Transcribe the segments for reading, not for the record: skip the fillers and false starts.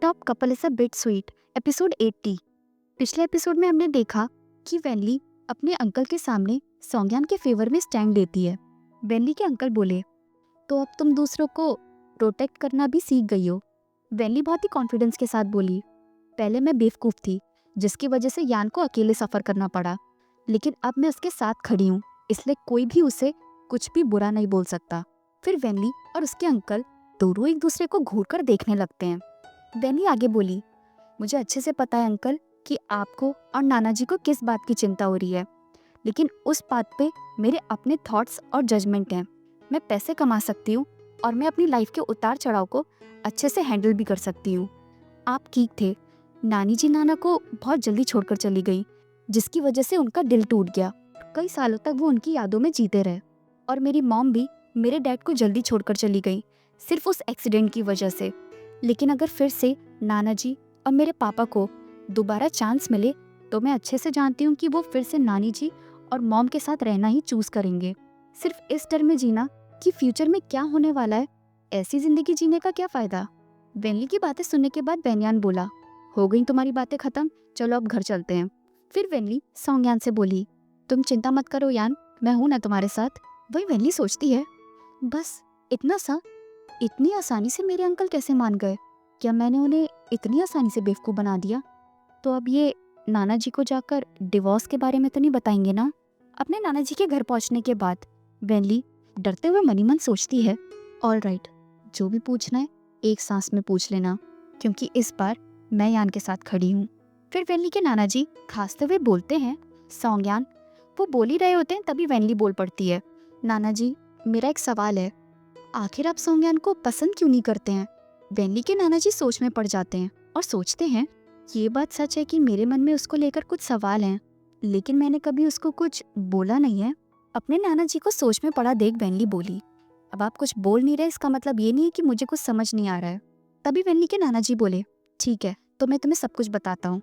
Top couple is a bit sweet episode 80। पिछले episode में हमने देखा कि वेनली अपने अंकल के सामने सौंज्ञान के फेवर में स्टैंड लेती है। वेनली के अंकल बोले, तो अब तुम दूसरों को प्रोटेक्ट करना भी सीख गई हो। वेनली बहुत ही कॉन्फिडेंस के साथ बोली, पहले मैं बेवकूफ़ थी जिसकी वजह से यान को अकेले सफ़र करना पड़ा, लेकिन अब मैं उसके साथ खड़ी हूँ, इसलिए कोई भी उसे कुछ भी बुरा नहीं बोल सकता। फिर वेनली और उसके अंकल दोनों एक दूसरे को घूर कर देखने लगते हैं। वेनली आगे बोली, मुझे अच्छे से पता है अंकल कि आपको और नाना जी को किस बात की चिंता हो रही है, लेकिन उस बात पे मेरे अपने थॉट्स और जजमेंट हैं। मैं पैसे कमा सकती हूँ और मैं अपनी लाइफ के उतार चढ़ाव को अच्छे से हैंडल भी कर सकती हूँ। आप ठीक थे, नानी जी नाना को बहुत जल्दी छोड़कर चली गई, जिसकी वजह से उनका दिल टूट गया। कई सालों तक वो उनकी यादों में जीते रहे। और मेरी मॉम भी मेरे डैड को जल्दी छोड़कर चली गई, सिर्फ उस एक्सीडेंट की वजह से। लेकिन अगर फिर से नाना जी और मेरे पापा को दोबारा चांस मिले तो मैं अच्छे से जानती हूँ कि वो फिर से नानी जी और मॉम के साथ रहना ही चूज करेंगे। सिर्फ इस डर में जीना कि फ्यूचर में क्या होने वाला है, ऐसी जिंदगी जीने का क्या फायदा। वेनली की बातें सुनने के बाद बेन्यान बोला, हो गई तुम्हारी बातें खत्म, चलो अब घर चलते हैं। फिर वेनली सौंज्ञान से बोली, तुम चिंता मत करो यान, मैं हूं ना तुम्हारे साथ। वही वेनली सोचती है, बस इतना सा, इतनी आसानी से मेरे अंकल कैसे मान गए? क्या मैंने उन्हें इतनी आसानी से बेवकूफ़ बना दिया? तो अब ये नाना जी को जाकर डिवोर्स के बारे में तो नहीं बताएंगे ना? अपने नाना जी के घर पहुंचने के बाद वेनली डरते हुए मनी मन सोचती है, ऑल राइट, जो भी पूछना है एक सांस में पूछ लेना, क्योंकि इस बार मैं यान के साथ खड़ी हूँ। फिर वेनली के नाना जी खांसते हुए बोलते हैं, सौंज्ञान। वो बोल ही रहे होते हैं तभी वेनली बोल पड़ती है, नाना जी मेरा एक सवाल है, आखिर आप सौंज्ञान को पसंद क्यों नहीं करते हैं? वेनली के नाना जी सोच में पड़ जाते हैं और सोचते हैं, ये बात सच है कि मेरे मन में उसको लेकर कुछ सवाल हैं, लेकिन मैंने कभी उसको कुछ बोला नहीं है। अपने नाना जी को सोच में पड़ा देख वेनली बोली, अब आप कुछ बोल नहीं रहे इसका मतलब ये नहीं है कि मुझे कुछ समझ नहीं आ रहा है। तभी वेनली के नाना जी बोले, ठीक है तो मैं तुम्हें सब कुछ बताता हूँ।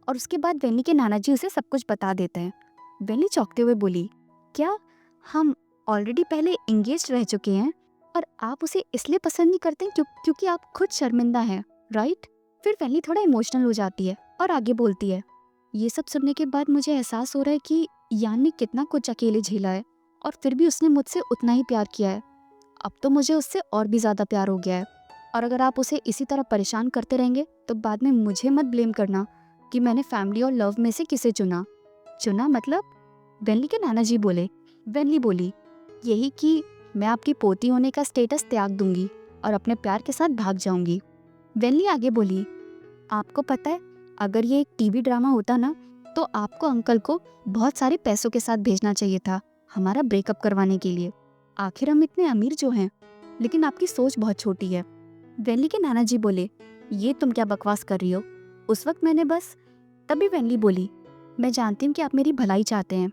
और उसके बाद वेनली के नाना जी उसे सब कुछ बता देते हैं। वेनली चौंकते हुए बोली, क्या हम ऑलरेडी पहले एंगेज रह चुके हैं और आप उसे इसलिए पसंद नहीं करते क्योंकि आप खुद शर्मिंदा हैं, राइट? फिर वेनली थोड़ा इमोशनल हो जाती है और आगे बोलती है, ये सब सुनने के बाद मुझे एहसास हो रहा है कि यान ने कितना कुछ अकेले झेला है और फिर भी उसने मुझसे उतना ही प्यार किया है। अब तो मुझे उससे और भी ज़्यादा प्यार हो गया है, और अगर आप उसे इसी तरह परेशान करते रहेंगे तो बाद में मुझे मत ब्लेम करना कि मैंने फैमिली और लव में से किसे चुना। चुना मतलब? वेनली के नाना जी बोले। वेनली बोली, यही कि मैं आपकी पोती होने का स्टेटस त्याग दूंगी और अपने प्यार के साथ भाग जाऊंगी। वेनली आगे बोली, आपको पता है अगर ये एक टीवी ड्रामा होता ना तो आपको अंकल को बहुत सारे पैसों के साथ भेजना चाहिए था हमारा ब्रेकअप करवाने के लिए। आखिर हम इतने अमीर जो हैं, लेकिन आपकी सोच बहुत छोटी है। वेनली के नाना जी बोले, ये तुम क्या बकवास कर रही हो? उस वक्त मैंने बस। तभी वेनली बोली, मैं जानती हूँ कि आप मेरी भलाई चाहते हैं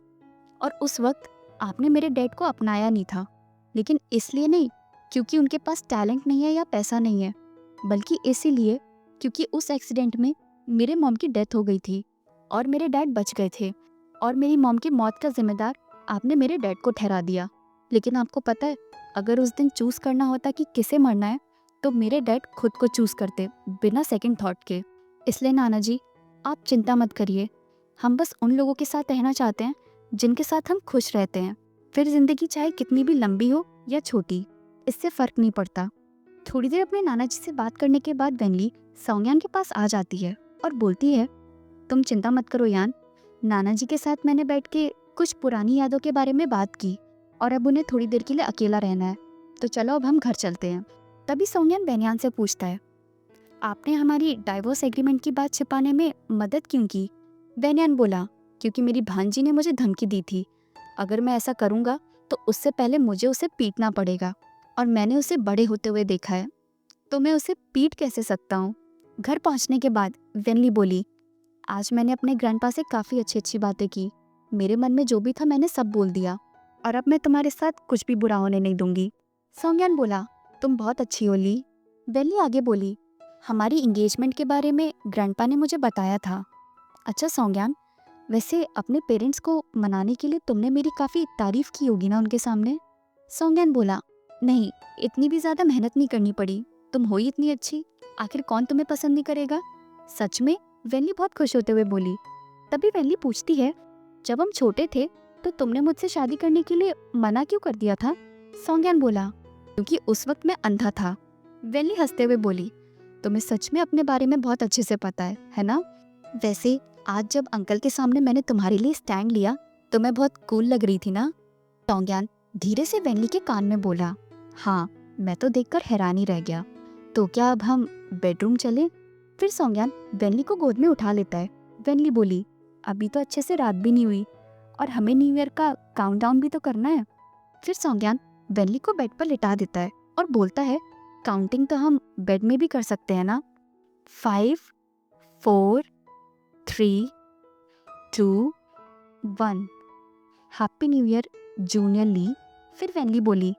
और उस वक्त आपने मेरे डैड को अपनाया नहीं था, लेकिन इसलिए नहीं क्योंकि उनके पास टैलेंट नहीं है या पैसा नहीं है, बल्कि इसीलिए क्योंकि उस एक्सीडेंट में मेरे मॉम की डेथ हो गई थी और मेरे डैड बच गए थे, और मेरी मॉम की मौत का जिम्मेदार आपने मेरे डैड को ठहरा दिया। लेकिन आपको पता है, अगर उस दिन चूज़ करना होता कि किसे मरना है तो मेरे डैड खुद को चूज़ करते बिना सेकंड थॉट के। इसलिए नाना जी आप चिंता मत करिए, हम बस उन लोगों के साथ रहना चाहते हैं जिनके साथ हम खुश रहते हैं। फिर जिंदगी चाहे कितनी भी लंबी हो या छोटी, इससे फर्क नहीं पड़ता। थोड़ी देर अपने नाना जी से बात करने के बाद वेनली सौंज्ञान के पास आ जाती है और बोलती है, तुम चिंता मत करो यान, नाना जी के साथ मैंने बैठ के कुछ पुरानी यादों के बारे में बात की और अब उन्हें थोड़ी देर के लिए अकेला रहना है, तो चलो अब हम घर चलते हैं। तभी सौंज्ञान बेन्यान से पूछता है, आपने हमारी डाइवोर्स एग्रीमेंट की बात छिपाने में मदद क्यों की? बेन्यान बोला, क्योंकि मेरी भांजी ने मुझे धमकी दी थी, अगर मैं ऐसा करूँगा तो उससे पहले मुझे उसे पीटना पड़ेगा, और मैंने उसे बड़े होते हुए देखा है, तो मैं उसे पीट कैसे सकता हूँ। घर पहुँचने के बाद वेनली बोली, आज मैंने अपने ग्रैंडपा से काफ़ी अच्छी अच्छी बातें की, मेरे मन में जो भी था मैंने सब बोल दिया, और अब मैं तुम्हारे साथ कुछ भी बुरा होने नहीं दूंगी। सौंज्ञान बोला, तुम बहुत अच्छी हो ली। वेनली आगे बोली, हमारी इंगेजमेंट के बारे में ग्रैंडपा ने मुझे बताया था। अच्छा सौंज्ञान, वैसे अपने पेरेंट्स को मनाने के लिए तुमने मेरी काफ़ी तारीफ की होगी ना उनके सामने? सौंज्ञान बोला, नहीं, इतनी भी ज़्यादा मेहनत नहीं करनी पड़ी, तुम हो ही इतनी अच्छी। आखिर कौन तुम्हें पसंद नहीं करेगा? सच में? वेनली बहुत खुश होते हुए बोली। तभी वेनली पूछती है, जब हम छोटे थे तो तुमने मुझसे शादी करने के लिए मना क्यों कर दिया था? सॉन्गयान बोला, क्योंकि उस वक्त मैं अंधा था। वेनली हंसते हुए बोली, तुम्हें सच में अपने बारे में बहुत अच्छे से पता है ना? वैसे आज जब अंकल के सामने मैंने तुम्हारे लिए स्टैंड लिया तो मैं बहुत कूल लग रही थी ना? सॉन्गयान धीरे से वेनली के कान में बोला। हाँ, मैं तो देखकर हैरान ही रह गया। तो क्या अब हम बेडरूम चले? फिर सॉन्गयान वेनली को गोद में उठा लेता है। वेनली बोली, अभी तो अच्छे से रात भी नहीं हुई और हमें न्यू ईयर का काउंटडाउन भी तो करना है। फिर सॉन्गयान वेनली को बेड पर लिटा देता है और बोलता है, काउंटिंग तो हम बेड में भी कर सकते हैं ना? 5, 4, 3, 2, 1। हैप्पी न्यू ईयर जूनियर ली। फिर वेनली बोली,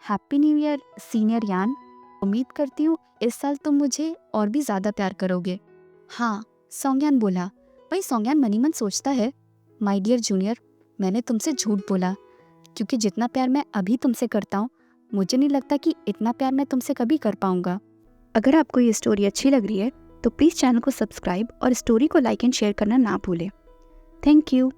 हैप्पी न्यू ईयर सीनियर यान। उम्मीद करती हूँ इस साल तुम मुझे और भी ज़्यादा प्यार करोगे। हाँ, सॉन्गयान बोला। वही सॉन्गयान मनी मन सोचता है, माय डियर जूनियर, मैंने तुमसे झूठ बोला, क्योंकि जितना प्यार मैं अभी तुमसे करता हूँ मुझे नहीं लगता कि इतना प्यार मैं तुमसे कभी कर पाऊँगा। अगर आपको ये स्टोरी अच्छी लग रही है तो प्लीज़ चैनल को सब्सक्राइब और स्टोरी को लाइक एंड शेयर करना ना भूलें। Thank you.